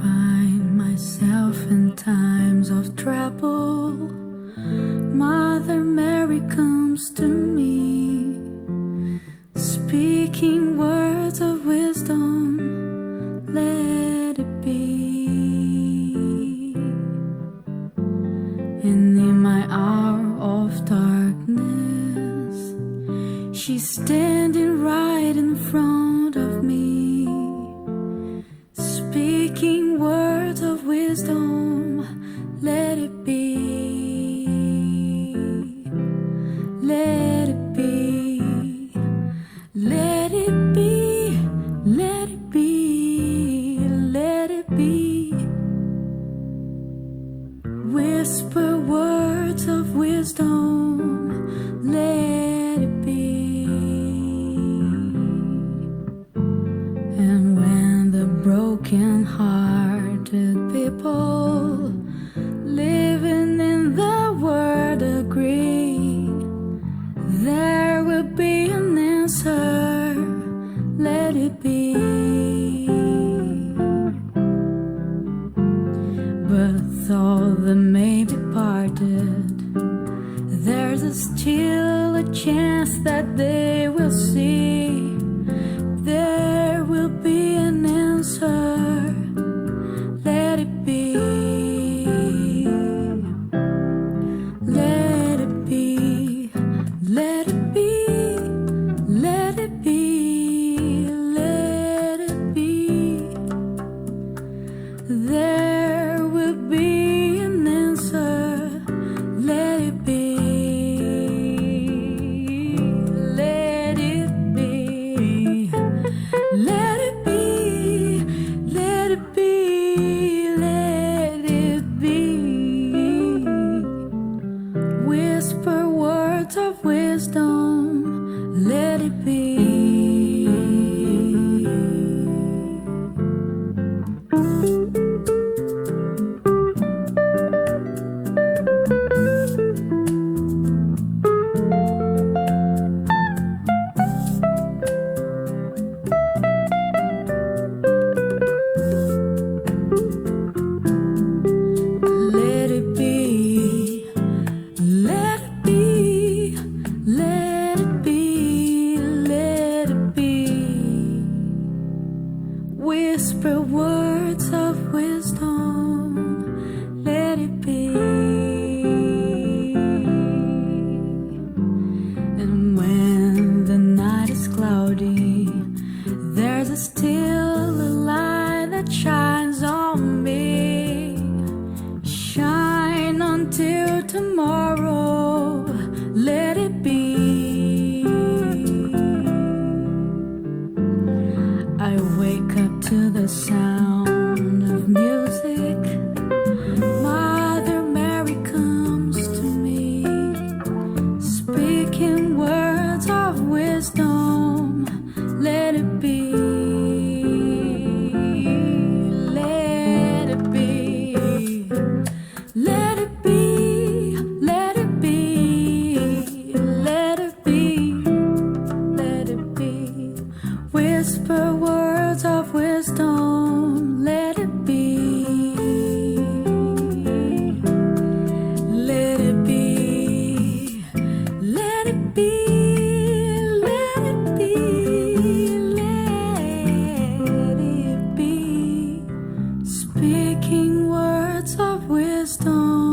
find myself in times of trouble, Mother Mary comes to me, speaking words of wisdom, let it be. And in my hour of darkness, she's standing right in front of me, speaking words of wisdom, let it be. Let it be, let it be, let it be, let it be. Whisper words of wisdom, let it be. And when the broken-hearted people living in the world agree, there will be an answer, let it be. But though they may be parted, there's still a chance that they will see. There will be an answer, let it be. Let it be, let it be, let it be, let it be. There will be an answer, let it be. Let it be, let it be, let it be, let it be. Whisper words of wisdom, let it be. Let it be, let it be, let it be, let it be. Whisper words of wisdom, let it be. And when the night is cloudy, there's still a light that shines on me. Shine until tomorrow, let it be. I wake up to the sound of music. Mother Mary comes to me, speaking words of wisdom, let it be. Let it be, let it be, let it be, let it be, let it be. Whisper words of wisdom, let it be. Let it be, let it be, let it be, let it be. Speaking words of wisdom.